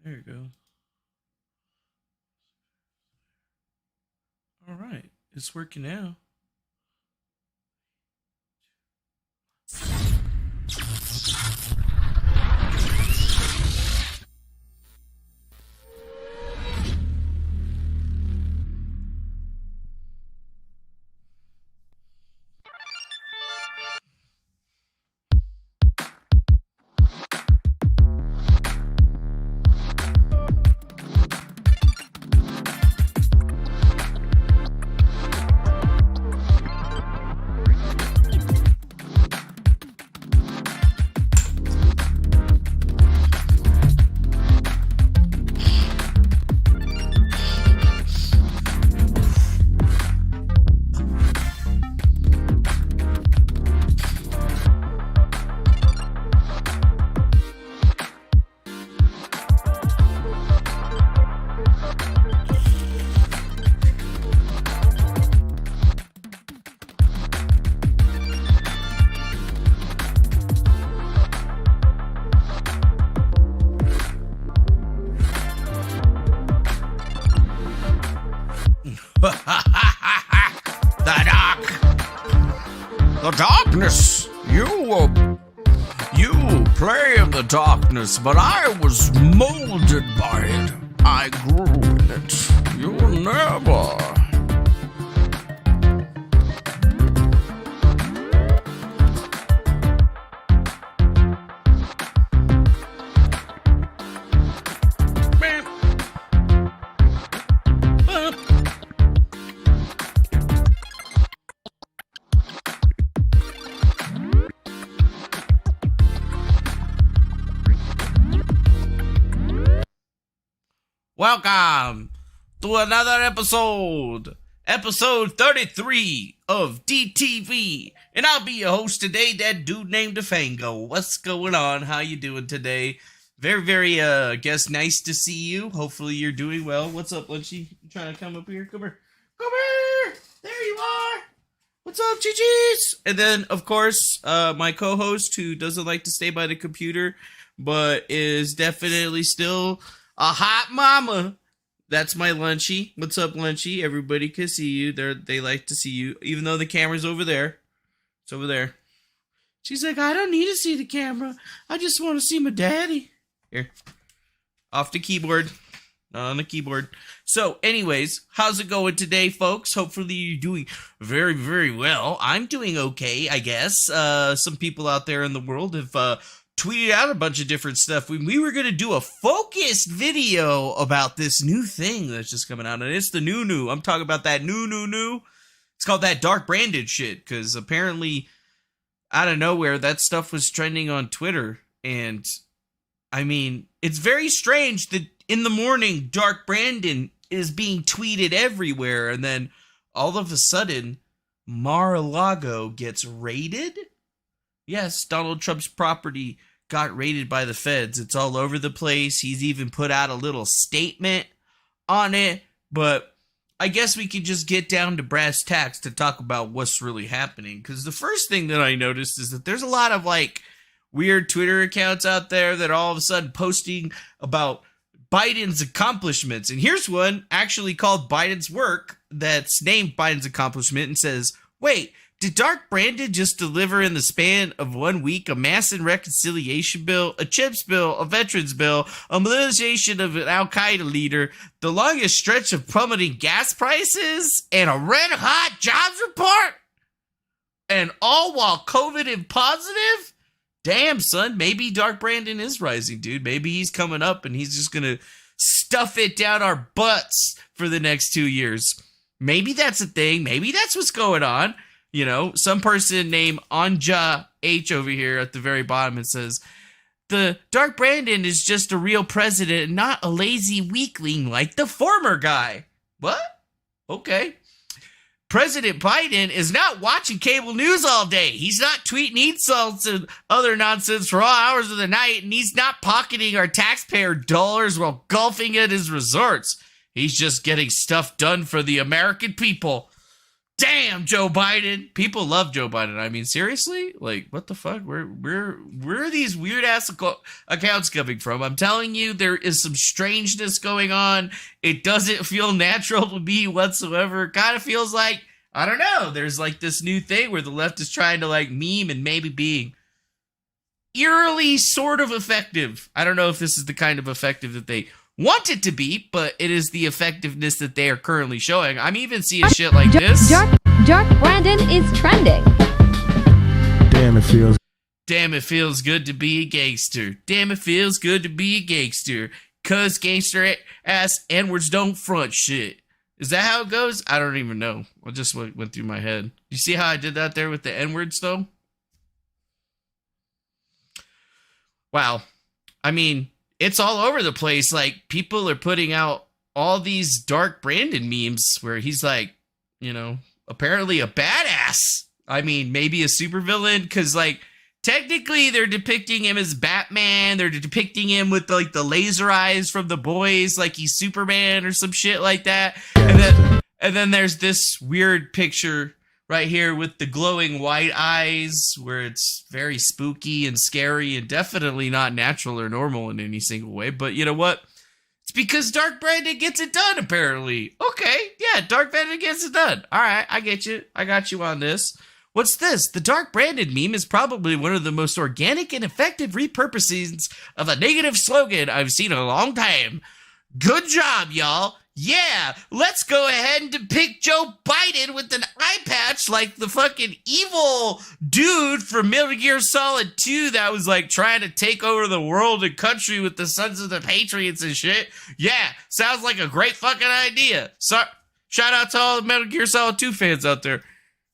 There you go. All right. It's working now. The darkness. You play in the darkness, but I was molded by it. I grew in it. You'll never. Welcome to another episode 33 of DTV, and I'll be your host today, that dude named Defango. What's going on? How you doing today? Very, nice to see you. Hopefully you're doing well. What's up, Lunchy? You trying to come up here? Come here. There you are. What's up, GG's? And then, of course, my co-host, who doesn't like to stay by the computer, but is definitely still a hot mama. That's my Lunchy. What's up, Lunchy? Everybody can see you. They like to see you, even though the camera's over there. It's over there. She's like, I don't need to see the camera. I just want to see my daddy. Here. Off the keyboard. Not on the keyboard. So, anyways, how's it going today, folks? Hopefully you're doing very well. I'm doing okay, I guess. Some people out there in the world have tweeted out a bunch of different stuff. We were going to do a focused video about this new thing that's just coming out, and it's the new. I'm talking about that new. It's called that dark branded shit, because apparently, out of nowhere, that stuff was trending on Twitter, and, I mean, it's very strange that in the morning, Dark Brandon is being tweeted everywhere, and then, all of a sudden, Mar-A-Lago gets raided? Yes, Donald Trump's property got raided by the feds. It's all over the place. He's even put out a little statement on it. But I guess we could just get down to brass tacks to talk about what's really happening. Because the first thing that I noticed is that there's a lot of weird Twitter accounts out there that are all of a sudden posting about Biden's accomplishments. And here's one actually called Biden's Work that's named Biden's Accomplishment and says, wait, did Dark Brandon just deliver in the span of 1 week a mass and reconciliation bill, a CHIPS bill, a veterans bill, a militarization of an Al-Qaeda leader, the longest stretch of plummeting gas prices, and a red-hot jobs report? And all while COVID is positive? Damn, son, maybe Dark Brandon is rising, dude. Maybe he's coming up and he's just going to stuff it down our butts for the next 2 years. Maybe that's a thing. Maybe that's what's going on. You know, some person named Anja H over here at the very bottom, it says, the Dark Brandon is just a real president and not a lazy weakling like the former guy. What? Okay. President Biden is not watching cable news all day. He's not tweeting insults and other nonsense for all hours of the night, and he's not pocketing our taxpayer dollars while golfing at his resorts. He's just getting stuff done for the American people. Damn, Joe Biden. People love Joe Biden. I mean, seriously? Like, what the fuck? Where are these weird ass accounts coming from? I'm telling you, there is some strangeness going on. It doesn't feel natural to me whatsoever. It kind of feels like, I don't know, there's like this new thing where the left is trying to like meme and maybe being eerily sort of effective. I don't know if this is the kind of effective that they want it to be, but it is the effectiveness that they are currently showing. I'm even seeing shit like this. Dark Brandon is trending. Damn, it feels good to be a gangster. Damn, it feels good to be a gangster. Cause gangster ass N-words don't front shit. Is that how it goes? I don't even know. It just went through my head. You see how I did that there with the N-words though? Wow. I mean, it's all over the place. Like, people are putting out all these Dark Brandon memes where he's like, you know, apparently a badass. I mean, maybe a supervillain, because, like, technically they're depicting him as Batman. They're depicting him with, like, the laser eyes from The Boys, like he's Superman or some shit like that. And then there's this weird picture right here with the glowing white eyes where it's very spooky and scary and definitely not natural or normal in any single way. But you know what? It's because Dark Brandon gets it done, apparently. Okay, yeah, Dark Brandon gets it done. All right, I get you. I got you on this. What's this? The Dark Brandon meme is probably one of the most organic and effective repurposings of a negative slogan I've seen in a long time. Good job, y'all. Yeah, let's go ahead and depict Joe Biden with an eye patch like the fucking evil dude from Metal Gear Solid 2 that was like trying to take over the world and country with the Sons of the Patriots and shit. Yeah, sounds like a great fucking idea. So, shout out to all the Metal Gear Solid 2 fans out there.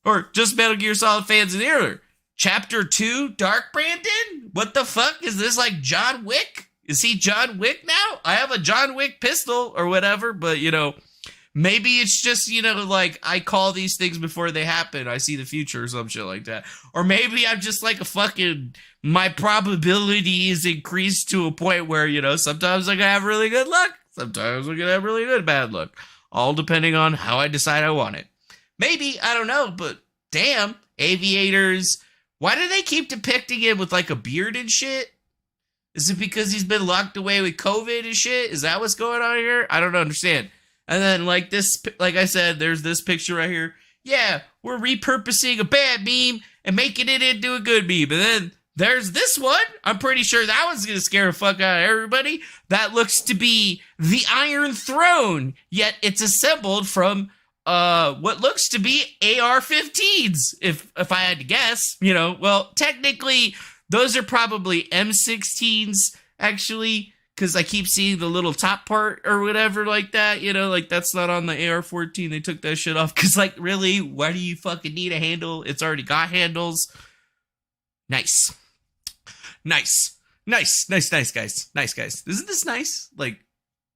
Or just Metal Gear Solid fans in here. Chapter 2, Dark Brandon? What the fuck? Is this like John Wick? Is he John Wick now? I have a John Wick pistol or whatever, but, you know, maybe it's just, you know, like, I call these things before they happen. I see the future or some shit like that. Or maybe I'm just like a fucking, my probability is increased to a point where, you know, sometimes I'm gonna have really good luck. Sometimes I'm gonna have really good bad luck. All depending on how I decide I want it. Maybe, I don't know, but damn, aviators. Why do they keep depicting him with like a beard and shit? Is it because he's been locked away with COVID and shit? Is that what's going on here? I don't understand. And then, like this, like I said, there's this picture right here. Yeah, we're repurposing a bad meme and making it into a good meme. And then there's this one. I'm pretty sure that one's going to scare the fuck out of everybody. That looks to be the Iron Throne, yet it's assembled from what looks to be AR-15s, if I had to guess. You know, well, technically, those are probably M16s, actually, because I keep seeing the little top part or whatever like that, you know, like that's not on the AR-14. They took that shit off because, like, really, why do you fucking need a handle? It's already got handles. Nice, guys. Nice, guys. Isn't this nice? Like,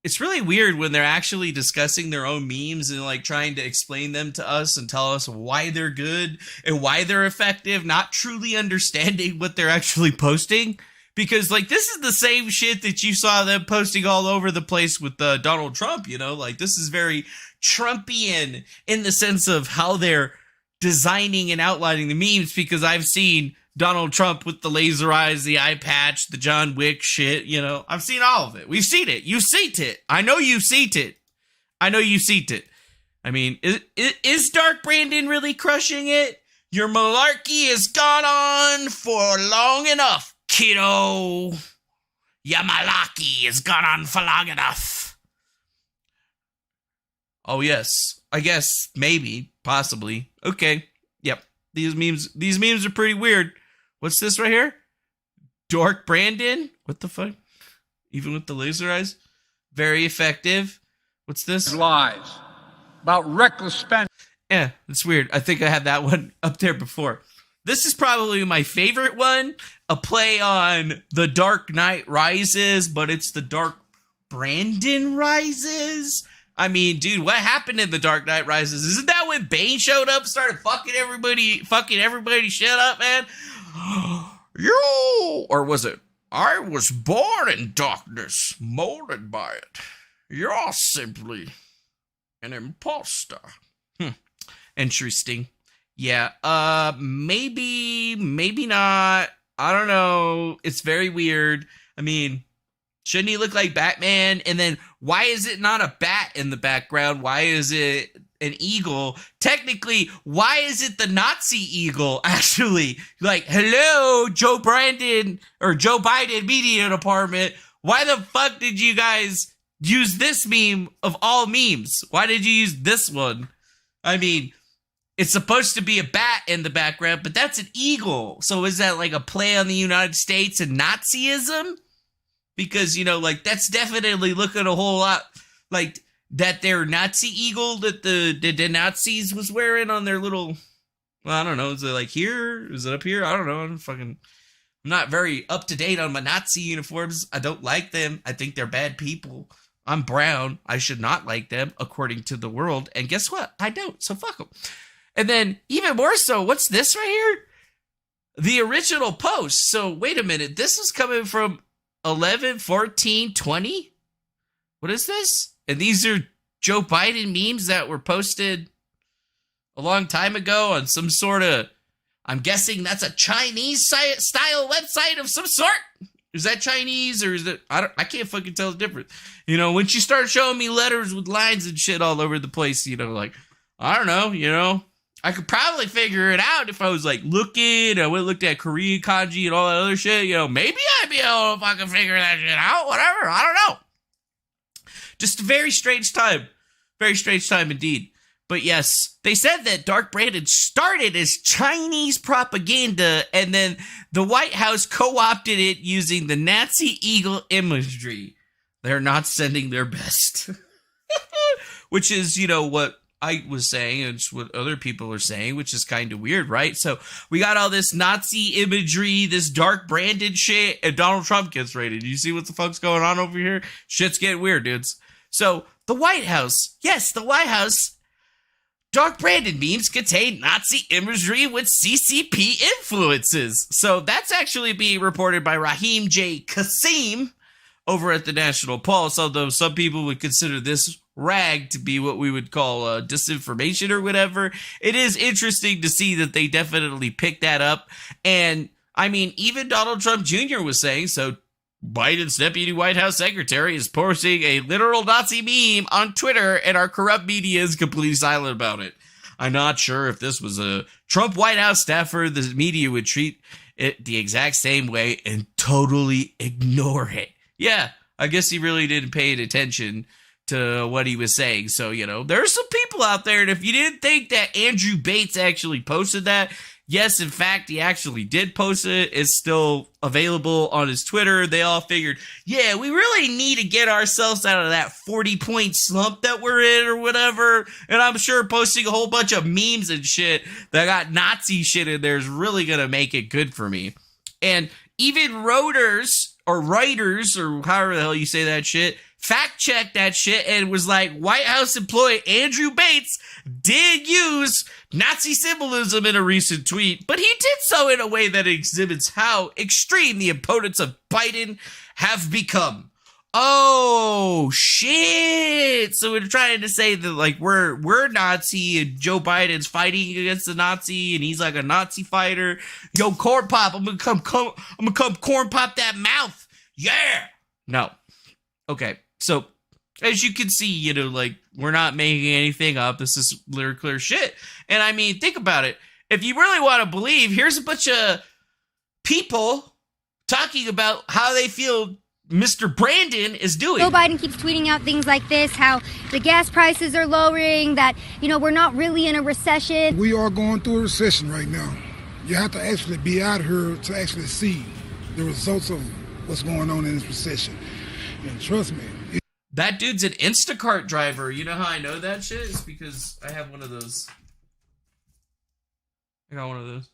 it's really weird when they're actually discussing their own memes and like trying to explain them to us and tell us why they're good and why they're effective, not truly understanding what they're actually posting. Because like this is the same shit that you saw them posting all over the place with Donald Trump, you know, like this is very Trumpian in the sense of how they're designing and outlining the memes, because I've seen Donald Trump with the laser eyes, the eye patch, the John Wick shit, you know. I've seen all of it. We've seen it. You've seen it. I know you've seen it. I mean, is Dark Brandon really crushing it? Your malarkey has gone on for long enough, kiddo. Your malarkey has gone on for long enough. Oh, yes. I guess. Maybe. Possibly. Okay. Yep. These memes are pretty weird. What's this right here? Dark Brandon? What the fuck? Even with the laser eyes? Very effective. What's this? Lies about reckless spending. Yeah, it's weird. I think I had that one up there before. This is probably my favorite one. A play on The Dark Knight Rises, but it's The Dark Brandon Rises. I mean, dude, what happened in The Dark Knight Rises? Isn't that when Bane showed up, started fucking everybody shit up, man? You, or was it, I was born in darkness, molded by it. You're simply an imposter. Interesting. Yeah. Maybe not. I don't know. It's very weird. I mean, shouldn't he look like Batman? And then why is it not a bat in the background? Why is it an eagle? Technically, why is it the Nazi eagle, actually? Like, hello, Joe Biden media department. Why the fuck did you guys use this meme of all memes? Why did you use this one? I mean, it's supposed to be a bat in the background, but that's an eagle. So is that like a play on the United States and Nazism? Because, you know, like, that's definitely looking a whole lot like that their Nazi eagle that the Nazis was wearing on their little, well, I don't know, is it like here? Is it up here? I don't know. I'm not very up to date on my Nazi uniforms. I don't like them. I think they're bad people. I'm brown. I should not like them, according to the world. And guess what? I don't. So fuck them. And then even more so, what's this right here? The original post. So wait a minute. This is coming from 11/14/20. What is this? And these are Joe Biden memes that were posted a long time ago on some sort of, I'm guessing that's a Chinese style website of some sort. Is that Chinese or is it? I can't fucking tell the difference. You know, when you start showing me letters with lines and shit all over the place, you know, like, I don't know, you know, I could probably figure it out if I was like looking. I would have looked at Korean kanji and all that other shit. You know, maybe I'd be able to fucking figure that shit out. Whatever. I don't know. Just a very strange time. Very strange time indeed. But yes, they said that Dark Brandon started as Chinese propaganda and then the White House co-opted it using the Nazi eagle imagery. They're not sending their best. Which is, you know, what I was saying, and it's what other people are saying, which is kind of weird, right? So we got all this Nazi imagery, this Dark Brandon shit, and Donald Trump gets raided. You see what the fuck's going on over here? Shit's getting weird, dudes. So the White House, yes, the White House, Dark Brandon memes contain Nazi imagery with CCP influences. So that's actually being reported by Raheem J. Kassim over at the National Pulse, although some people would consider this rag to be what we would call disinformation or whatever. It is interesting to see that they definitely picked that up. And I mean, even Donald Trump Jr. was saying, so Biden's deputy White House secretary is posting a literal Nazi meme on Twitter and our corrupt media is completely silent about it. I'm not sure if this was a Trump White House staffer, the media would treat it the exact same way and totally ignore it. Yeah, I guess he really didn't pay attention to what he was saying. So, you know, there's some people out there, and if you didn't think that Andrew Bates actually posted that, yes, in fact, he actually did post it. It's still available on his Twitter. They all figured, yeah, we really need to get ourselves out of that 40-point slump that we're in or whatever. And I'm sure posting a whole bunch of memes and shit that got Nazi shit in there is really going to make it good for me. And even Reuters or writers or however the hell you say that shit, fact checked that shit and was like, White House employee Andrew Bates did use Nazi symbolism in a recent tweet, but he did so in a way that exhibits how extreme the opponents of Biden have become. Oh, shit. So we're trying to say that, like, we're Nazi and Joe Biden's fighting against the Nazi and he's like a Nazi fighter. Yo, corn pop, I'm gonna come corn pop that mouth. Yeah. No. Okay. So, as you can see, you know, like, we're not making anything up. This is clear shit. And I mean, think about it. If you really want to believe, here's a bunch of people talking about how they feel Mr. Brandon is doing. Joe Biden keeps tweeting out things like this, how the gas prices are lowering, that, you know, we're not really in a recession. We are going through a recession right now. You have to actually be out here to actually see the results of what's going on in this recession. And trust me. That dude's an Instacart driver. You know how I know that shit? It's because I have one of those. I got one of those.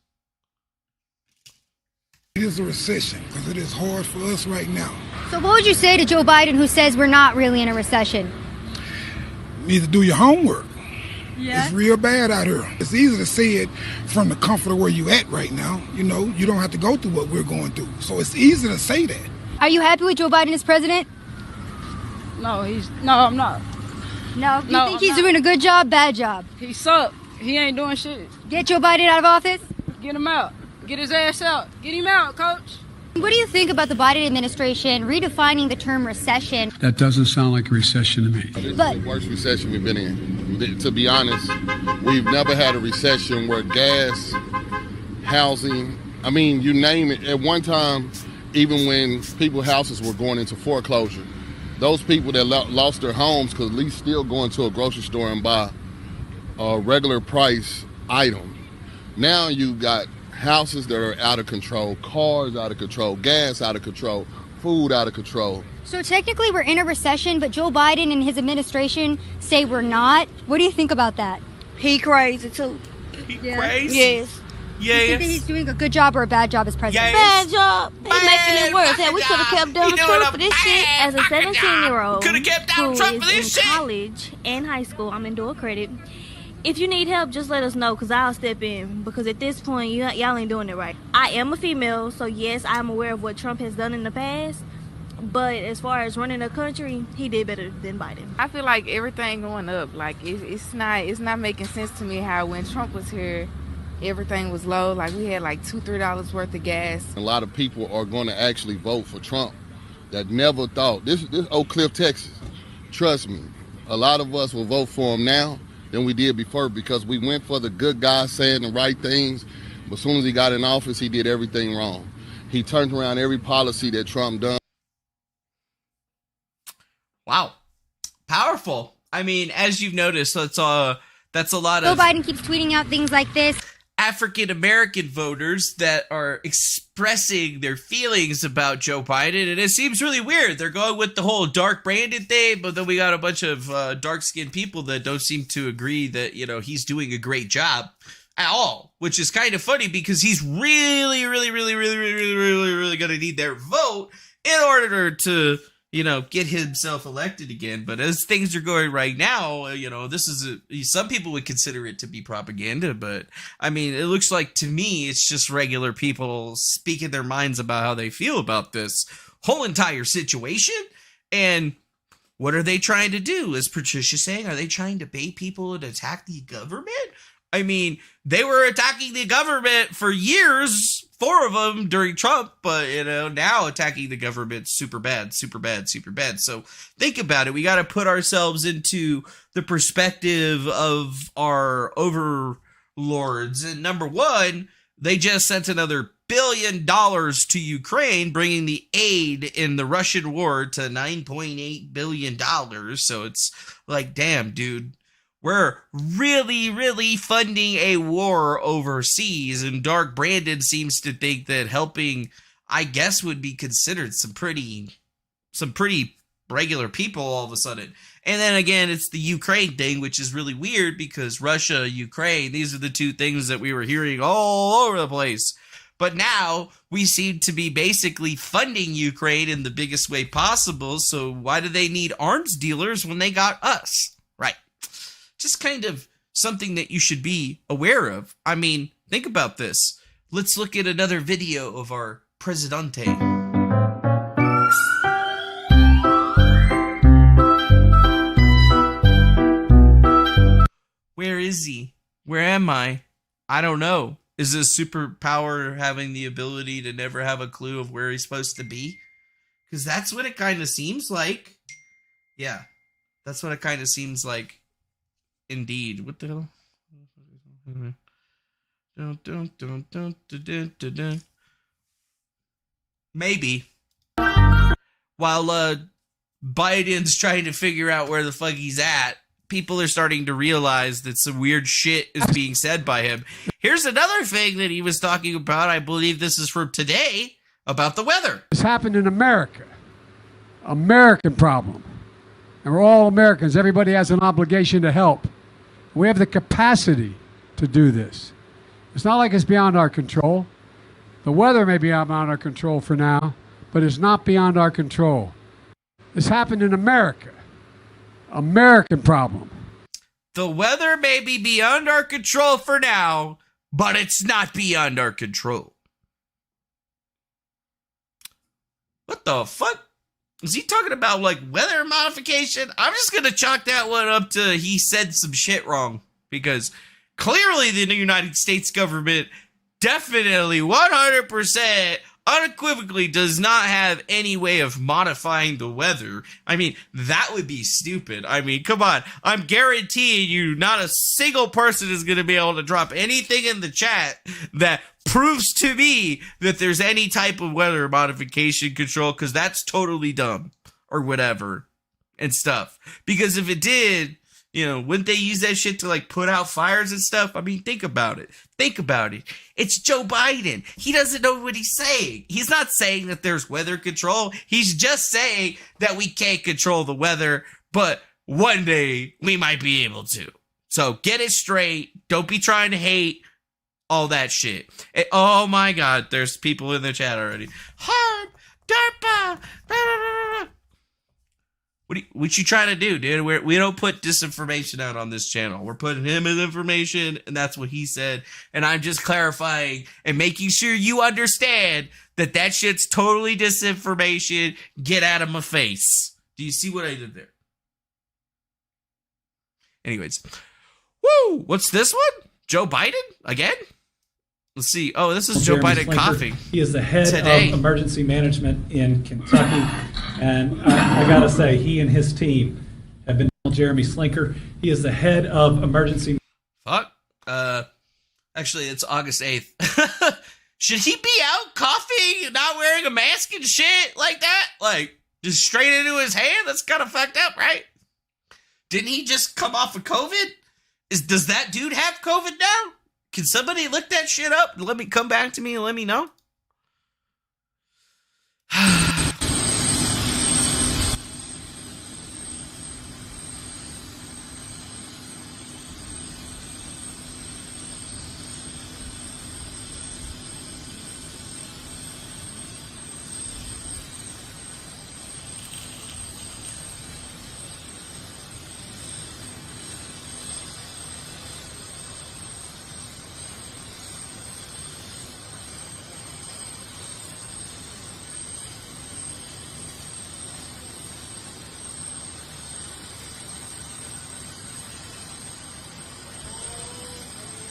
It is a recession because it is hard for us right now. So what would you say to Joe Biden, who says we're not really in a recession? You need to do your homework. Yeah. It's real bad out here. It's easy to say it from the comfort of where you at right now. You know, you don't have to go through what we're going through. So it's easy to say that. Are you happy with Joe Biden as president? No, I'm not. No? You think he's doing a good job, bad job? He sucked. He ain't doing shit. Get Joe Biden out of office? Get him out. Get his ass out. Get him out, coach. What do you think about the Biden administration redefining the term recession? That doesn't sound like a recession to me. This is the worst recession we've been in. To be honest, we've never had a recession where gas, housing, I mean, you name it. At one time, even when people's houses were going into foreclosure, those people that lost their homes could at least still go into a grocery store and buy a regular price item. Now you got houses that are out of control, cars out of control, gas out of control, food out of control. So technically we're in a recession, but Joe Biden and his administration say we're not. What do you think about that? He crazy too. He crazy? Yes. Do you think that he's doing a good job or a bad job as president? Bad job. He's making it worse. Hey, we could have kept Donald Trump for this shit. As a 17-year-old Could have kept who Donald Trump for is this in shit. college and high school, I'm in dual credit. If you need help, just let us know, because I'll step in. Because at this point, y'all ain't doing it right. I am a female, so yes, I'm aware of what Trump has done in the past. But as far as running a country, he did better than Biden. I feel like everything going up. Like it's not making sense to me how when Trump was here, everything was low. Like we had like $2-3 worth of gas. A lot of people are going to actually vote for Trump that never thought. This Oak Cliff, Texas. Trust me, a lot of us will vote for him now than we did before because we went for the good guy saying the right things. But as soon as he got in office, he did everything wrong. He turned around every policy that Trump done. Wow. Powerful. I mean, as you've noticed, that's a lot Joe of Biden keeps tweeting out things like this. African-American voters that are expressing their feelings about Joe Biden, and it seems really weird. They're going with the whole dark Brandon thing, but then we got a bunch of dark-skinned people that don't seem to agree that, he's doing a great job at all, which is kind of funny because he's really going to need their vote in order to, get himself elected again. But as things are going right now, this is some people would consider it to be propaganda, but I mean, it looks like to me, it's just regular people speaking their minds about how they feel about this whole entire situation. And what are they trying to do? Is Patricia saying, are they trying to bait people and attack the government? I mean, they were attacking the government for years, 4 of them during Trump, but, now attacking the government super bad. So think about it. We got to put ourselves into the perspective of our overlords. And number one, they just sent another $1 billion to Ukraine, bringing the aid in the Russian war to $9.8 billion. So it's like, damn, dude. We're really funding a war overseas, and Dark Brandon seems to think that helping, I guess, would be considered some pretty regular people all of a sudden. And then again, it's the Ukraine thing, which is really weird because Russia, Ukraine, these are the two things that we were hearing all over the place. But now we seem to be basically funding Ukraine in the biggest way possible. So why do they need arms dealers when they got us? Right. Just kind of something that you should be aware of. I mean, think about this. Let's look at another video of our Presidente. Where is he? Where am I? I don't know. Is this superpower having the ability to never have a clue of where he's supposed to be? Because that's what it kind of seems like. Yeah, that's what it kind of seems like. Indeed. What the hell? Maybe. While Biden's trying to figure out where the fuck he's at, people are starting to realize that some weird shit is being said by him. Here's another thing that he was talking about. I believe this is from today about the weather. This happened in America. American problem. And we're all Americans. Everybody has an obligation to help. We have the capacity to do this. It's not like it's beyond our control. The weather may be beyond our control for now, but it's not beyond our control. This happened in America. American problem. The weather may be beyond our control for now, but it's not beyond our control. What the fuck? Is he talking about, like, weather modification? I'm just going to chalk that one up to he said some shit wrong. Because clearly the United States government definitely 100% unequivocally does not have any way of modifying the weather. I mean, that would be stupid. I mean, come on. I'm guaranteeing you not a single person is going to be able to drop anything in the chat that proves to me that there's any type of weather modification control, because that's totally dumb or whatever and stuff. Because if it did, you know, wouldn't they use that shit to like put out fires and stuff? I mean, think about it. Think about it. It's Joe Biden. He doesn't know what he's saying. He's not saying that there's weather control. He's just saying that we can't control the weather, but one day we might be able to. So get it straight. Don't be trying to hate all that shit. And, oh my God, there's people in the chat already. Hard, DARPA, blah, blah, blah. What you trying to do, dude? We don't put disinformation out on this channel. We're putting him his information, and that's what he said. And I'm just clarifying and making sure you understand that that shit's totally disinformation. Get out of my face. Do you see what I did there? Anyways. Woo! What's this one? Joe Biden? Again? Let's see. Oh, this is Joe Biden Slinker. coughing. He is the head today. of emergency management in Kentucky. And I got to say, he and his team have been Jeremy Slinker. He is the head of emergency. Fuck. Actually, it's August 8th. Should he be out coughing, not wearing a mask and shit like that? Like, just straight into his hand? That's kind of fucked up, right? Didn't he just come off of COVID? Does that dude have COVID now? Can somebody look that shit up and let me come back to me and let me know?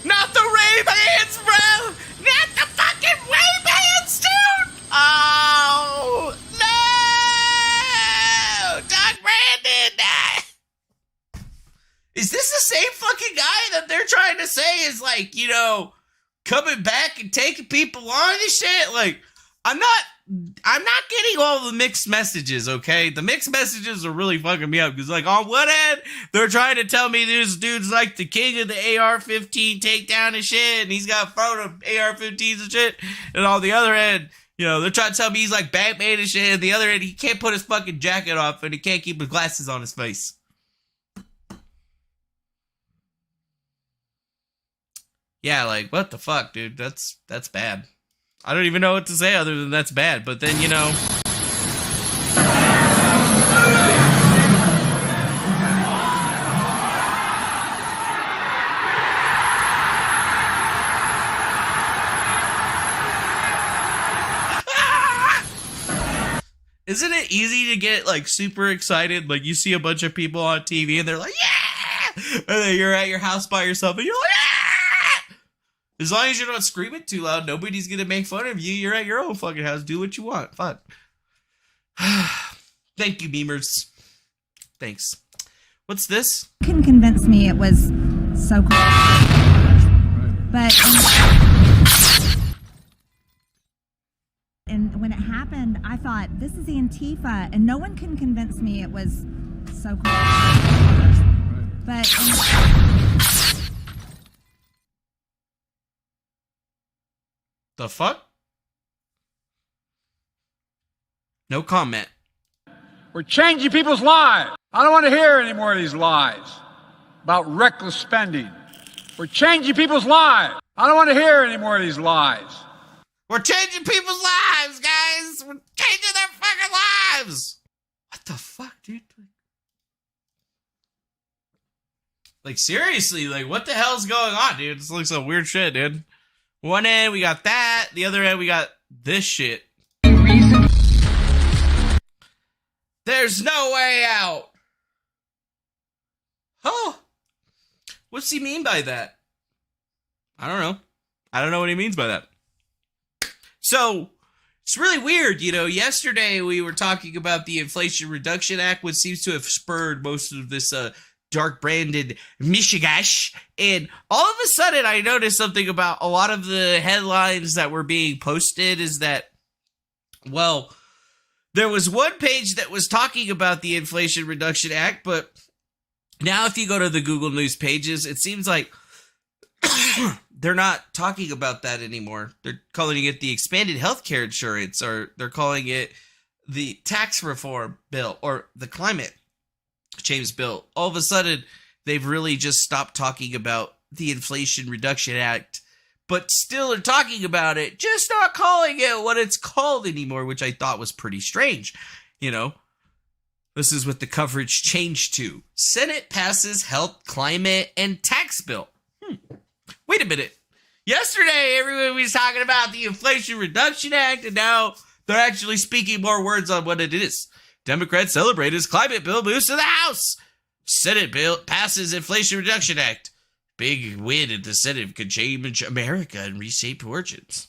Not the Ray-Bans, bro! Not the fucking Ray-Bans, dude! Oh, no! Doc Brandon! Is this the same fucking guy that they're trying to say is like, you know, coming back and taking people on and shit? Like, I'm not getting all the mixed messages, okay? The mixed messages are really fucking me up because, like, on one end, they're trying to tell me this dude's like the king of the AR-15 takedown and shit, and he's got phone of AR-15s and shit. And on the other end, you know, they're trying to tell me he's like Batman and shit. And the other end, he can't put his fucking jacket off and he can't keep his glasses on his face. Yeah, like, what the fuck, dude? That's bad. I don't even know what to say other than that's bad. But then, you know... Isn't it easy to get, like, super excited? Like, you see a bunch of people on TV and they're like, yeah! And then you're at your house by yourself and you're like, yeah! As long as you're not screaming too loud, nobody's gonna make fun of you. You're at your own fucking house. Do what you want. Fuck. Thank you, Beamers. Thanks. What's this? Couldn't convince me it was so cool. But and when it happened, I thought, this is the Antifa, and no one can convince me it was so cool. But the fuck? No comment. We're changing people's lives. I don't want to hear any more of these lies about reckless spending. We're changing people's lives. I don't want to hear any more of these lies. We're changing people's lives, guys. We're changing their fucking lives. What the fuck, dude? Like, seriously, like, what the hell's going on, dude? This looks like weird shit, dude. One end, we got that. The other end, we got this shit. There's no way out. Huh? What's he mean by that? I don't know. I don't know what he means by that. So, it's really weird. Yesterday we were talking about the Inflation Reduction Act, which seems to have spurred most of this dark branded mishigash. And all of a sudden I noticed something about a lot of the headlines that were being posted is that, well, there was one page that was talking about the Inflation Reduction Act, but now if you go to the Google News pages, it seems like they're not talking about that anymore. They're calling it the expanded healthcare insurance, or they're calling it the tax reform bill or the climate change bill. All of a sudden, they've really just stopped talking about the Inflation Reduction Act, but still are talking about it, just not calling it what it's called anymore, which I thought was pretty strange. This is what the coverage changed to. Senate passes health, climate, and tax bill. Wait a minute. Yesterday, everyone was talking about the Inflation Reduction Act, and now they're actually speaking more words on what it is. Democrats celebrate as climate bill moves to the House. Senate bill passes Inflation Reduction Act. Big win in the Senate could change America and reshape fortunes.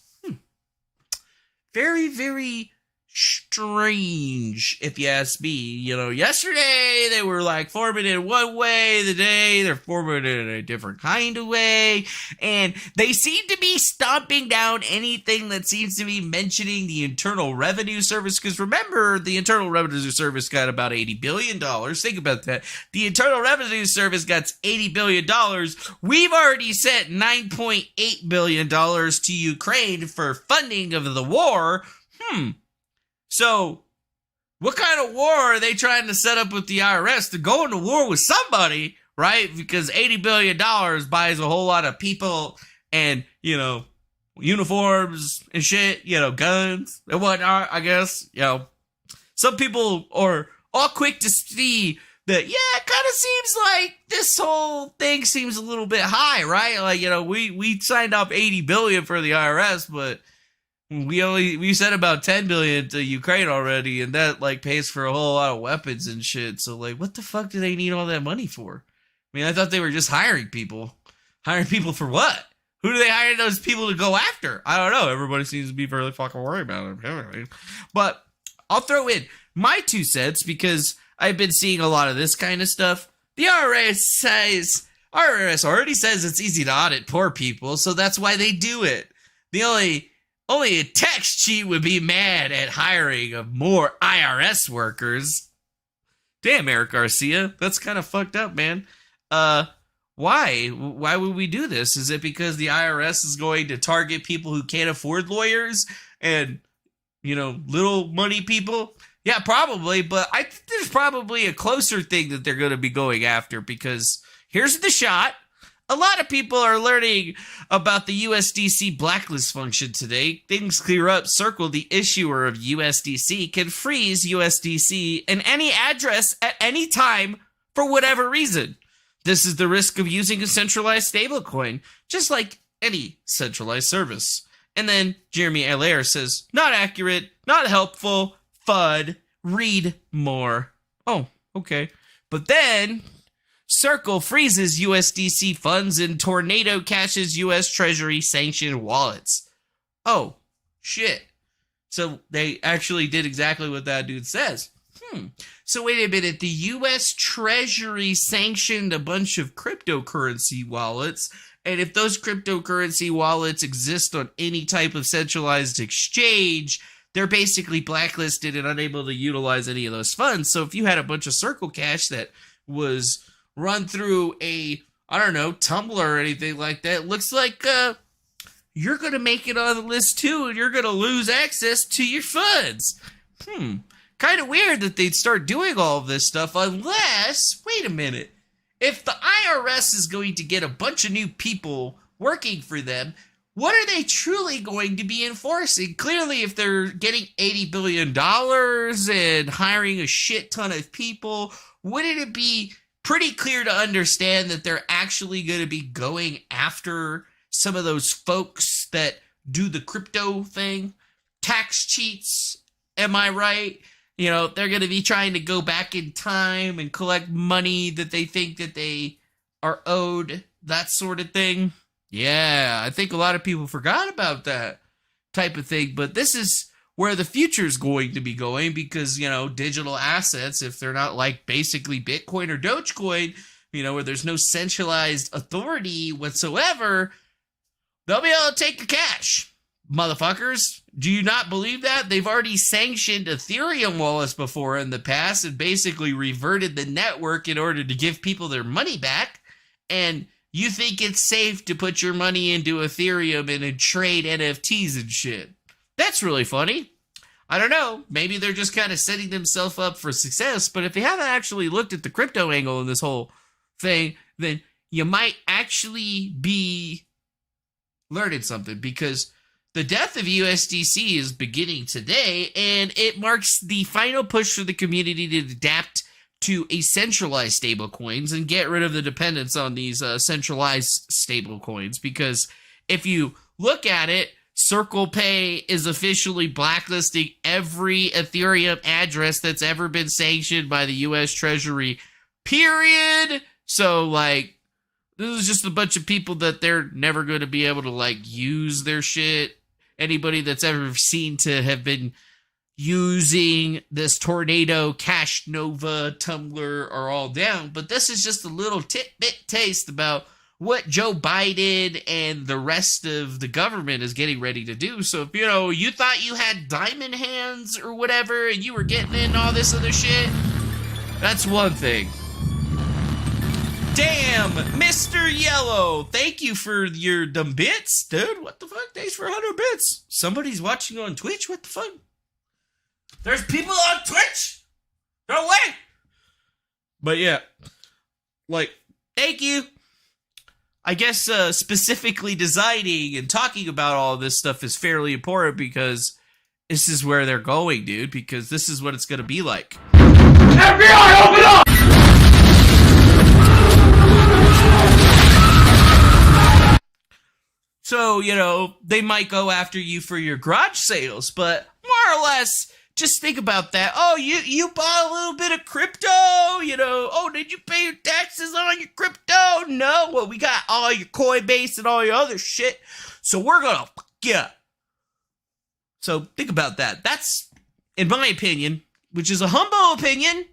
Very, very strange, if you ask me. Yesterday they were like forming in one way, today they're forming in a different kind of way, and they seem to be stomping down anything that seems to be mentioning the Internal Revenue Service, because remember, the Internal Revenue Service got about $80 billion. Think about that. The Internal Revenue Service got $80 billion. We've already sent $9.8 billion to Ukraine for funding of the war. So, what kind of war are they trying to set up with the IRS? They're going to war with somebody, right? Because $80 billion buys a whole lot of people and, uniforms and shit, guns and whatnot, I guess. Some people are all quick to see that, it kind of seems like this whole thing seems a little bit high, right? Like, we signed up $80 billion for the IRS, but we sent about $10 billion to Ukraine already, and that pays for a whole lot of weapons and shit. So what the fuck do they need all that money for? I mean, I thought they were just hiring people. Hiring people for what? Who do they hire those people to go after? I don't know. Everybody seems to be fairly fucking worried about it. But I'll throw in my 2 cents because I've been seeing a lot of this kind of stuff. The IRS already says it's easy to audit poor people, so that's why they do it. Only a tax cheat would be mad at hiring of more IRS workers. Damn, Eric Garcia. That's kind of fucked up, man. Why? Why would we do this? Is it because the IRS is going to target people who can't afford lawyers and, little money people? Yeah, probably, but I think there's probably a closer thing that they're going to be going after, because here's the shot. A lot of people are learning about the USDC blacklist function today. Things clear up. Circle, the issuer of USDC, can freeze USDC in any address at any time for whatever reason. This is the risk of using a centralized stablecoin, just like any centralized service. And then Jeremy Allaire says, not accurate, not helpful, FUD, read more. Oh, okay. But then Circle freezes USDC funds and Tornado caches U.S. Treasury sanctioned wallets. Oh, shit. So they actually did exactly what that dude says. So wait a minute. The U.S. Treasury sanctioned a bunch of cryptocurrency wallets, and if those cryptocurrency wallets exist on any type of centralized exchange, they're basically blacklisted and unable to utilize any of those funds. So if you had a bunch of Circle cash that was run through Tumblr or anything like that, looks like you're going to make it on the list too, and you're going to lose access to your funds. Kind of weird that they'd start doing all of this stuff unless, wait a minute, if the IRS is going to get a bunch of new people working for them, what are they truly going to be enforcing? Clearly, if they're getting $80 billion and hiring a shit ton of people, wouldn't it be pretty clear to understand that they're actually going to be going after some of those folks that do the crypto thing? Tax cheats, am I right? They're going to be trying to go back in time and collect money that they think that they are owed, that sort of thing. Yeah, I think a lot of people forgot about that type of thing, but this is where the future is going to be going because, digital assets, if they're not like basically Bitcoin or Dogecoin, where there's no centralized authority whatsoever, they'll be able to take the cash. Motherfuckers, do you not believe that? They've already sanctioned Ethereum wallets before in the past and basically reverted the network in order to give people their money back. And you think it's safe to put your money into Ethereum and then trade NFTs and shit. That's really funny. I don't know. Maybe they're just kind of setting themselves up for success. But if you haven't actually looked at the crypto angle in this whole thing, then you might actually be learning something because the death of USDC is beginning today, and it marks the final push for the community to adapt to a centralized stablecoins and get rid of the dependence on these centralized stablecoins. Because if you look at it, Circle Pay is officially blacklisting every Ethereum address that's ever been sanctioned by the U.S. Treasury, period. So, this is just a bunch of people that they're never going to be able to, use their shit. Anybody that's ever seen to have been using this Tornado, Cash Nova, Tumblr are all down. But this is just a little tidbit taste about what Joe Biden and the rest of the government is getting ready to do. So if, you thought you had diamond hands or whatever and you were getting in all this other shit, that's one thing. Damn, Mr. Yellow, thank you for your dumb bits, dude. What the fuck? Thanks for 100 bits. Somebody's watching on Twitch? What the fuck? There's people on Twitch? No way! But yeah, thank you. I guess specifically designing and talking about all of this stuff is fairly important because this is where they're going, dude, because this is what it's going to be like. FBI, open up! So, they might go after you for your garage sales, but more or less, just think about that. Oh, you bought a little bit of crypto, Oh, did you pay your taxes on your crypto? No. Well, we got all your Coinbase and all your other shit, so we're gonna yeah. So think about that. That's, in my opinion, which is a humble opinion,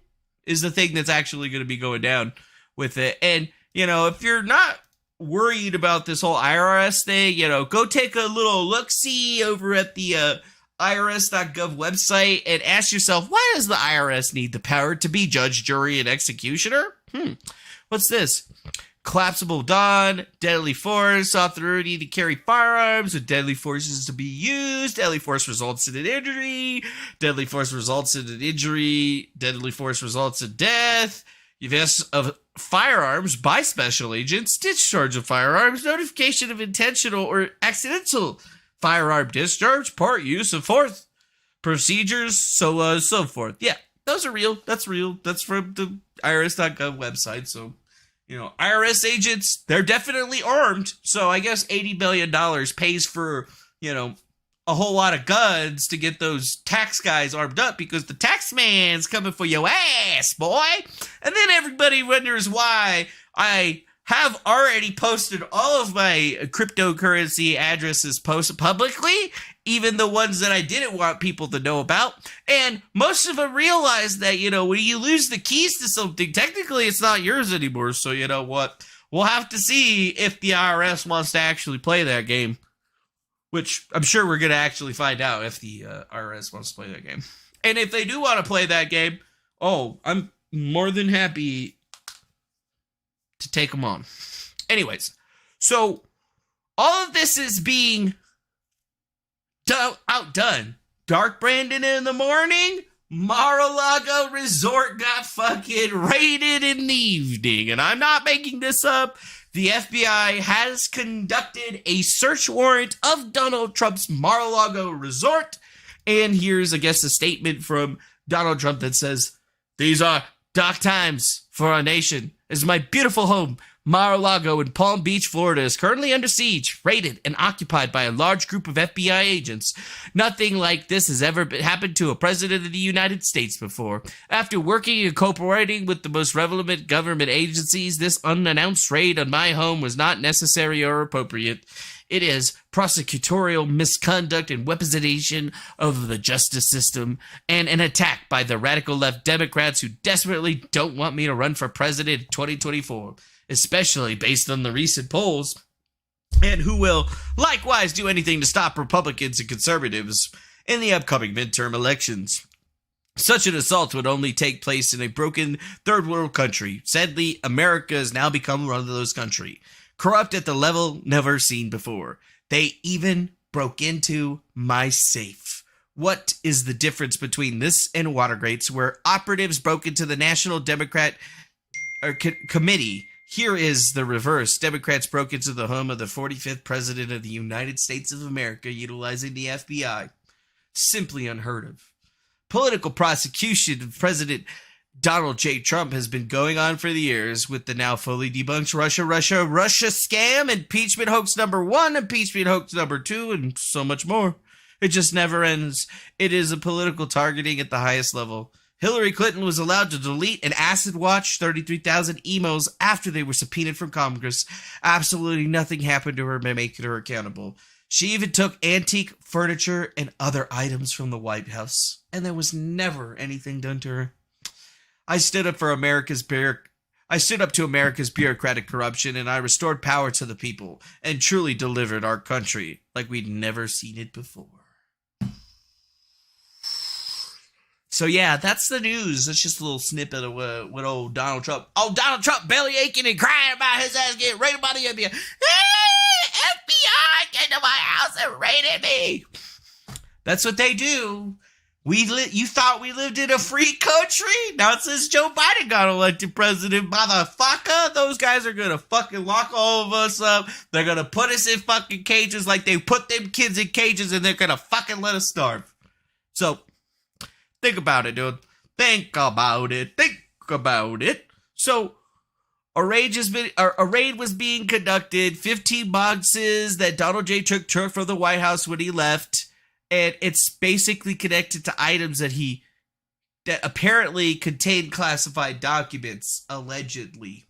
is the thing that's actually going to be going down with it. And, if you're not worried about this whole IRS thing, go take a little look-see over at the IRS.gov website and ask yourself, why does the IRS need the power to be judge, jury, and executioner? What's this? Collapsible dawn, deadly force, authority to carry firearms with deadly forces to be used, deadly force results in an injury, deadly force results in an injury, deadly force results in death, use of firearms by special agents, discharge of firearms, notification of intentional or accidental firearm discharge, part use, and forth procedures, so forth. Yeah, those are real. That's real. That's from the IRS.gov website. So, IRS agents, they're definitely armed. So I guess $80 billion pays for, a whole lot of guns to get those tax guys armed up because the tax man's coming for your ass, boy. And then everybody wonders why I have already posted all of my cryptocurrency addresses publicly, even the ones that I didn't want people to know about. And most of them realize that, when you lose the keys to something, technically it's not yours anymore. So you know what? We'll have to see if the IRS wants to actually play that game. Which I'm sure we're going to actually find out if the IRS wants to play that game. And if they do want to play that game, I'm more than happy to take them on. Anyways, so all of this is being outdone. Dark Brandon in the morning, Mar-A-Lago Resort got fucking raided in the evening. And I'm not making this up. The FBI has conducted a search warrant of Donald Trump's Mar-a-Lago Resort. And here's, I guess, a statement from Donald Trump that says, "These are dark times for our nation. This is my beautiful home, Mar-a-Lago in Palm Beach, Florida is currently under siege, raided, and occupied by a large group of FBI agents. Nothing like this has ever happened to a president of the United States before. After working and cooperating with the most relevant government agencies, this unannounced raid on my home was not necessary or appropriate. It is prosecutorial misconduct and weaponization of the justice system, and an attack by the radical left Democrats who desperately don't want me to run for president in 2024. Especially based on the recent polls, and who will likewise do anything to stop Republicans and conservatives in the upcoming midterm elections. Such an assault would only take place in a broken third world country. Sadly, America has now become one of those countries, corrupt at the level never seen before. They even broke into my safe. What is the difference between this and Watergate's, where operatives broke into the National Democrat Committee? Here is the reverse. Democrats broke into the home of the 45th President of the United States of America utilizing the FBI. Simply unheard of. Political prosecution of President Donald J. Trump has been going on for the years with the now fully debunked Russia scam, impeachment hoax number 1, impeachment hoax number 2, and so much more. It just never ends. It is a political targeting at the highest level. Hillary Clinton was allowed to delete and acid watch 33,000 emails after they were subpoenaed from Congress. Absolutely nothing happened to her by making her accountable. She even took antique furniture and other items from the White House, and there was never anything done to her. I stood up to America's bureaucratic corruption, and I restored power to the people and truly delivered our country like we'd never seen it before. So yeah, that's the news. That's just a little snippet of what old Donald Trump. Oh, Donald Trump belly aching and crying about his ass getting raided by the FBI. Hey, FBI came to my house and raided me. That's what they do. You thought we lived in a free country? Now it says Joe Biden got elected president, motherfucker. Those guys are gonna fucking lock all of us up. They're gonna put us in fucking cages like they put them kids in cages, and they're gonna fucking let us starve. So think about it, dude. Think about it. So a raid was being conducted. 15 boxes that Donald J. took from the White House when he left. And it's basically connected to items that apparently contained classified documents, allegedly.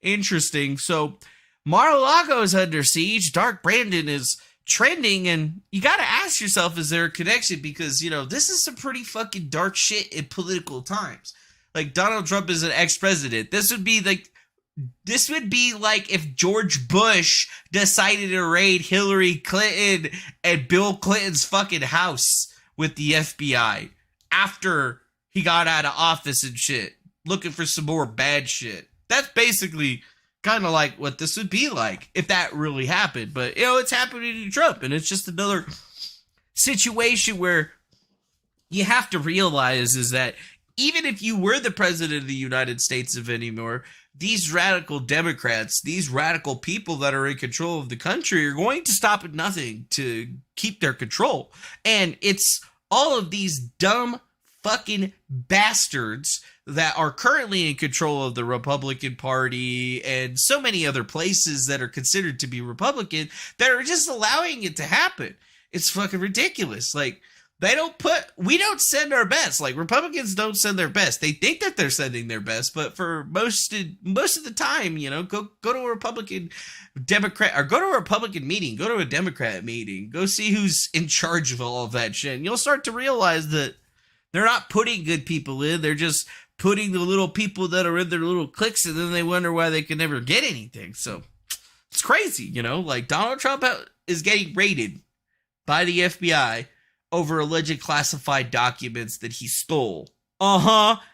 Interesting. So Mar-a-Lago is under siege. Dark Brandon is trending, and you got to ask yourself, is there a connection? Because, this is some pretty fucking dark shit in political times. Like, Donald Trump is an ex-president. This would be like if George Bush decided to raid Hillary Clinton and Bill Clinton's fucking house with the FBI after he got out of office and shit, looking for some more bad shit. That's basically kind of like what this would be like if that really happened. But, it's happening to Trump, and it's just another situation where you have to realize is that even if you were the president of the United States of anymore, these radical Democrats, these radical people that are in control of the country are going to stop at nothing to keep their control. And it's all of these dumb fucking bastards that are currently in control of the Republican Party and so many other places that are considered to be Republican that are just allowing it to happen. It's fucking ridiculous. Like, we don't send our best. Like, Republicans don't send their best. They think that they're sending their best, but for most of the time, go to a Republican Democrat, or go to a Republican meeting, go to a Democrat meeting, go see who's in charge of all of that shit. And you'll start to realize that they're not putting good people in. They're just putting the little people that are in their little cliques, and then they wonder why they can never get anything. So it's crazy, like Donald Trump is getting raided by the FBI over alleged classified documents that he stole.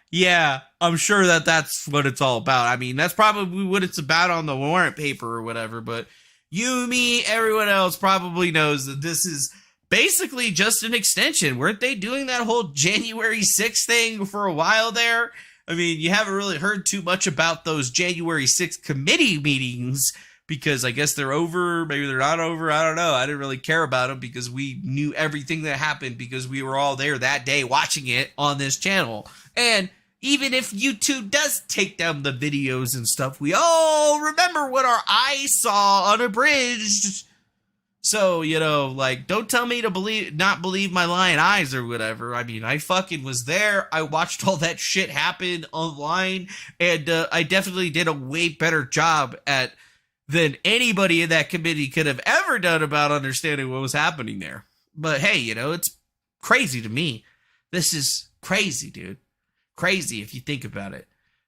Yeah, I'm sure that's what it's all about. I mean, that's probably what it's about on the warrant paper or whatever, but you, me, everyone else probably knows that this is basically just an extension. Weren't they doing that whole January 6th thing for a while there? I mean, you haven't really heard too much about those January 6th committee meetings, because I guess they're over, maybe they're not over, I don't know. I didn't really care about them because we knew everything that happened because we were all there that day watching it on this channel. And even if YouTube does take down the videos and stuff, we all remember what our eyes saw unabridged. So, you know, like, don't tell me to not believe my lying eyes or whatever. I mean, I fucking was there. I watched all that shit happen online, and I definitely did a way better job than anybody in that committee could have ever done about understanding what was happening there. But hey, you know, it's crazy to me. This is crazy, dude. Crazy if you think about it.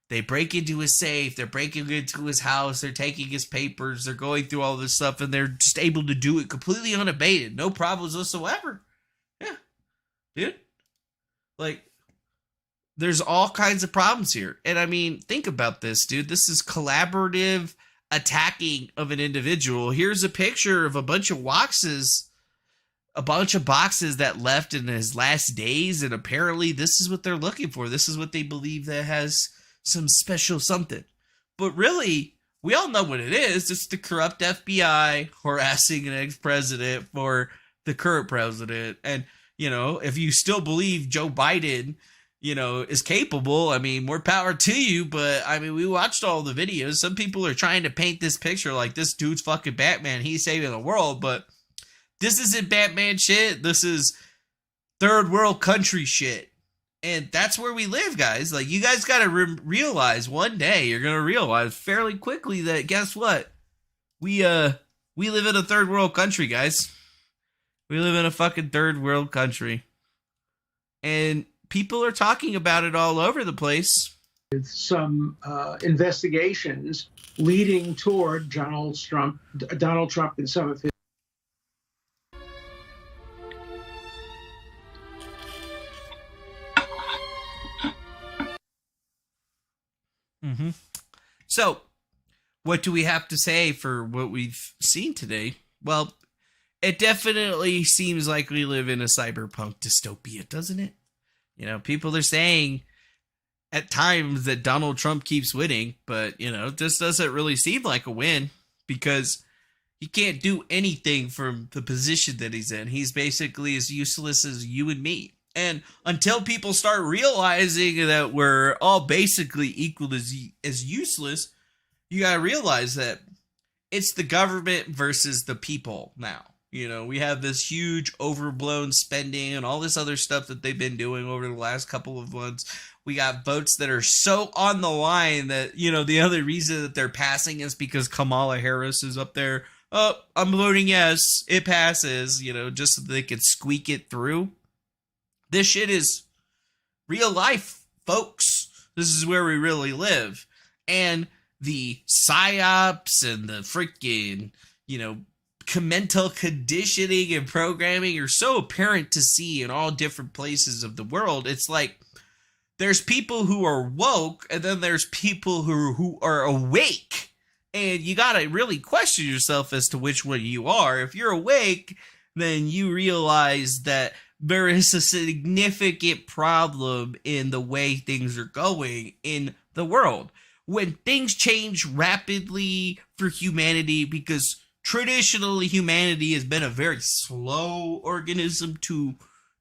They break into his safe, they're breaking into his house, they're taking his papers, they're going through all this stuff, and they're just able to do it completely unabated. No problems whatsoever. Yeah. Dude. Like, there's all kinds of problems here. And I mean, think about this, dude. This is collaborative attacking of an individual. Here's a picture of a bunch of boxes that left in his last days, and apparently this is what they're looking for. This is what they believe that has some special something. But really, we all know what it is. It's the corrupt FBI harassing an ex-president for the current president. And, you know, if you still believe Joe Biden, you know, is capable, I mean, more power to you. But, I mean, we watched all the videos. Some people are trying to paint this picture like this dude's fucking Batman. He's saving the world. But this isn't Batman shit. This is third world country shit. And that's where we live, guys. Like, you guys got to realize one day, you're going to realize fairly quickly that, guess what? We live in a third world country, guys. We live in a fucking third world country. And people are talking about it all over the place. Some investigations leading toward Donald Trump and some of his. Mm-hmm. So, what do we have to say for what we've seen today? Well, it definitely seems like we live in a cyberpunk dystopia, doesn't it? You know, people are saying at times that Donald Trump keeps winning, but, you know, this doesn't really seem like a win because he can't do anything from the position that he's in. He's basically as useless as you and me. And until people start realizing that we're all basically equal as useless, you got to realize that it's the government versus the people now. You know, we have this huge overblown spending and all this other stuff that they've been doing over the last couple of months. We got votes that are so on the line that, you know, the other reason that they're passing is because Kamala Harris is up there. Oh, I'm voting yes, it passes, you know, just so they could squeak it through. This shit is real life, folks. This is where we really live. And the psyops and the freaking, you know, mental conditioning and programming are so apparent to see in all different places of the world. It's like there's people who are woke and then there's people who are awake. And you got to really question yourself as to which one you are. If you're awake, then you realize that there is a significant problem in the way things are going in the world. When things change rapidly for humanity, because traditionally humanity has been a very slow organism to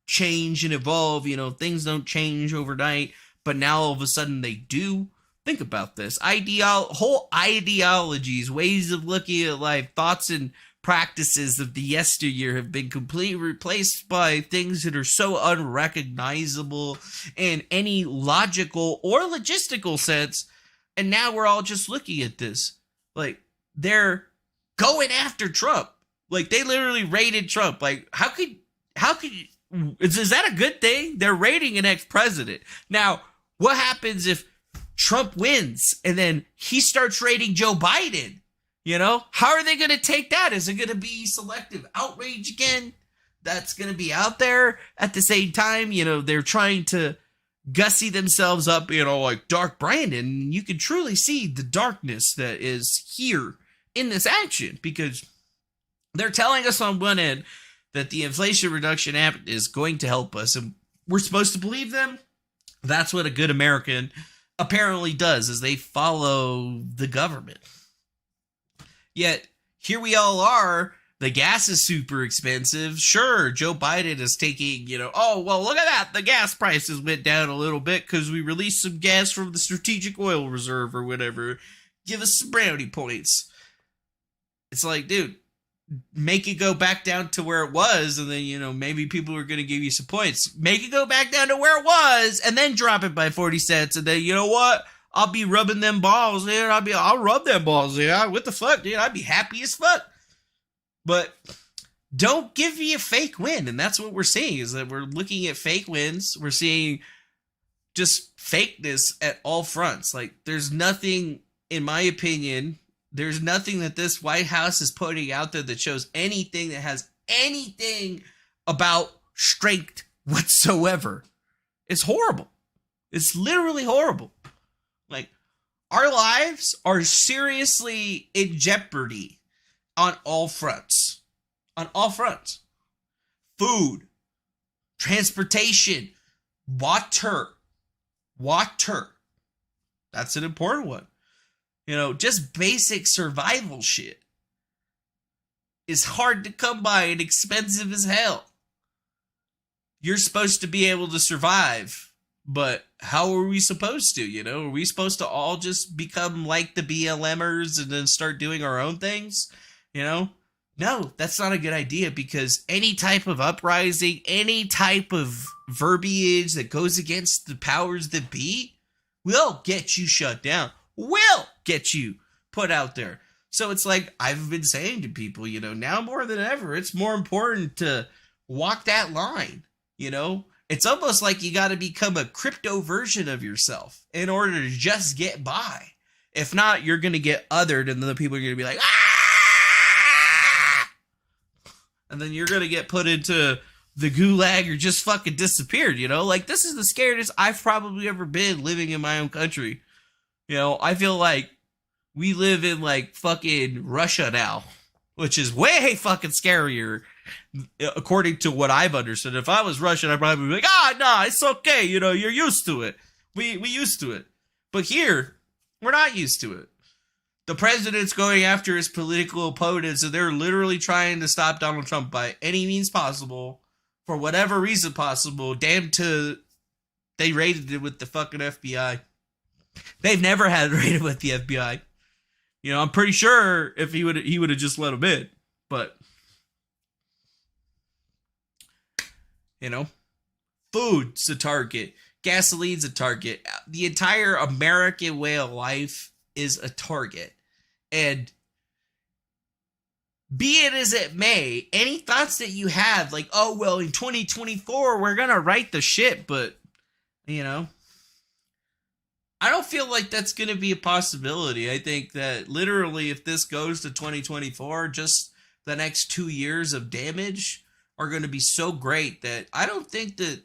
change and evolve. You know, things don't change overnight, but now all of a sudden they do. Think about this. Whole ideologies, ways of looking at life, thoughts and practices of the yesteryear have been completely replaced by things that are so unrecognizable in any logical or logistical sense. And now we're all just looking at this. Like, they're going after Trump. Like, they literally raided Trump. Like, how could is that a good thing? They're raiding an ex-president. Now, what happens if Trump wins and then he starts raiding Joe Biden? You know, how are they going to take that? Is it going to be selective outrage again? That's going to be out there at the same time. You know, they're trying to gussy themselves up, you know, like Dark Brandon. You can truly see the darkness that is here in this action because they're telling us on one end that the Inflation Reduction Act is going to help us, and we're supposed to believe them. That's what a good American apparently does, is they follow the government. Yet, here we all are, The gas is super expensive. Sure, Joe Biden is taking, oh, well, look at that. The gas prices went down a little bit because we released some gas from the strategic oil reserve or whatever. Give us some brownie points. It's like, dude, make it go back down to where it was, and then, maybe people are going to give you some points. Make it go back down to where it was, and then drop it by 40 cents, and then, you know what? I'll be rubbing them balls, dude. I'll rub them balls, dude. What the fuck, dude? I'd be happy as fuck. But don't give me a fake win, and that's what we're seeing, is that we're looking at fake wins. We're seeing just fakeness at all fronts. Like, there's nothing, in my opinion, there's nothing that this White House is putting out there that shows anything that has anything about strength whatsoever. It's horrible. It's literally horrible. Like, our lives are seriously in jeopardy on all fronts. On all fronts. Food, transportation, water. Water. That's an important one. Just basic survival shit is hard to come by and expensive as hell. You're supposed to be able to survive, but how are we supposed to, Are we supposed to all just become like the BLMers and then start doing our own things? No, that's not a good idea, because any type of uprising, any type of verbiage that goes against the powers that be will get you shut down, will get you put out there. So it's like I've been saying to people, now more than ever, it's more important to walk that line, It's almost like you got to become a crypto version of yourself in order to just get by. If not, you're going to get othered, and then the people are going to be like, ah! And then you're going to get put into the gulag or just fucking disappeared, Like, this is the scariest I've probably ever been living in my own country. I feel like we live in, like, fucking Russia now, which is way fucking scarier, according to what I've understood. If I was Russian, I'd probably be like, no, it's okay, you're used to it. We used to it. But here, we're not used to it. The president's going after his political opponents, and they're literally trying to stop Donald Trump by any means possible, for whatever reason possible. Damn to they raided it with the fucking FBI. They've never had it raided with the FBI. I'm pretty sure if he would have just let him in. But, food's a target. Gasoline's a target. The entire American way of life is a target. And be it as it may, any thoughts that you have, like, oh, well, in 2024, we're going to right the ship, but, I don't feel like that's going to be a possibility. I think that literally if this goes to 2024, just the next 2 years of damage are going to be so great that I don't think that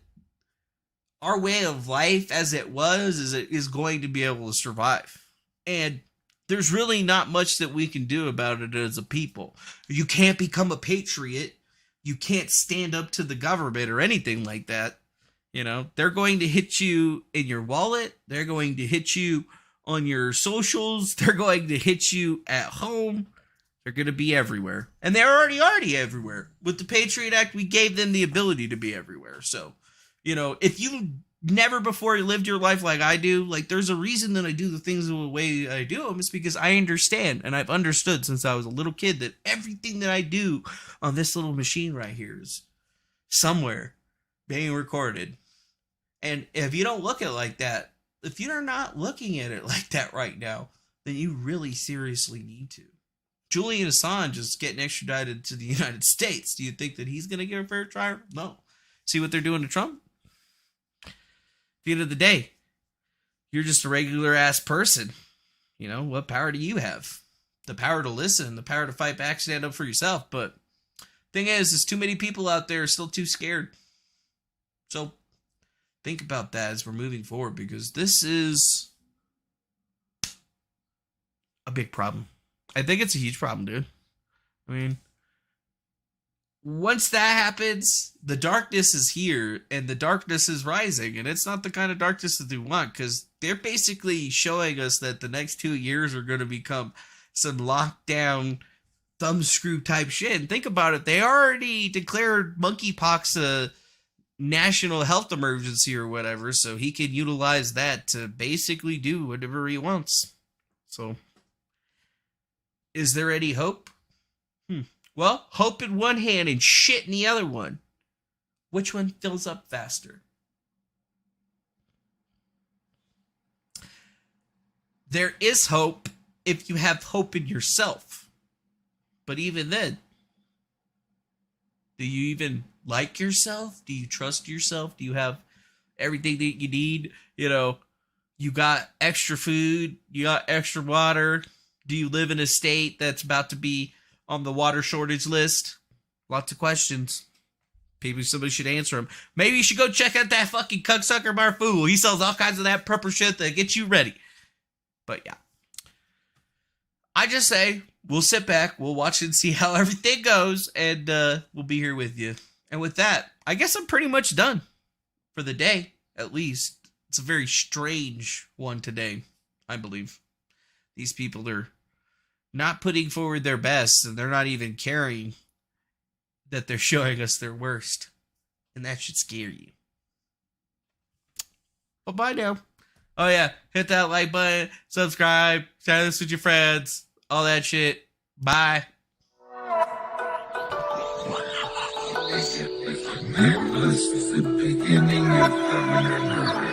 our way of life as it was is going to be able to survive. And there's really not much that we can do about it as a people. You can't become a patriot. You can't stand up to the government or anything like that. They're going to hit you in your wallet. They're going to hit you on your socials. They're going to hit you at home. They're going to be everywhere. And they're already everywhere. With the Patriot Act, we gave them the ability to be everywhere. So, if you never before lived your life like I do, like, there's a reason that I do the things the way I do them. It's because I understand, and I've understood since I was a little kid, that everything that I do on this little machine right here is somewhere being recorded. And if you don't look at it like that, if you're not looking at it like that right now, then you really seriously need to. Julian Assange is getting extradited to the United States. Do you think that he's going to get a fair trial? No. See what they're doing to Trump? At the end of the day, you're just a regular ass person. What power do you have? The power to listen, the power to fight back, stand up for yourself. But thing is, there's too many people out there still too scared. So think about that as we're moving forward, because this is a big problem. I think it's a huge problem, dude. I mean, once that happens, the darkness is here and the darkness is rising, and it's not the kind of darkness that we want, because they're basically showing us that the next 2 years are going to become some lockdown thumbscrew type shit. And think about it. They already declared monkeypox a national health emergency or whatever, so he can utilize that to basically do whatever he wants. So, is there any hope? Well, hope in one hand and shit in the other one. Which one fills up faster? There is hope if you have hope in yourself. But even then, do you even like yourself? Do you trust yourself? Do you have everything that you need? You know, you got extra food, you got extra water. Do you live in a state that's about to be on the water shortage list? Lots of questions. Maybe somebody should answer them. Maybe you should go check out that fucking cucksucker Marfool. He sells all kinds of that purple shit that gets you ready. But yeah. I just say, we'll sit back, we'll watch and see how everything goes, and we'll be here with you. And with that, I guess I'm pretty much done. For the day, at least. It's a very strange one today, I believe. These people are not putting forward their best, and they're not even caring that they're showing us their worst. And that should scare you. Well, bye now. Oh yeah, hit that like button, subscribe, share this with your friends, all that shit. Bye. This is the beginning of the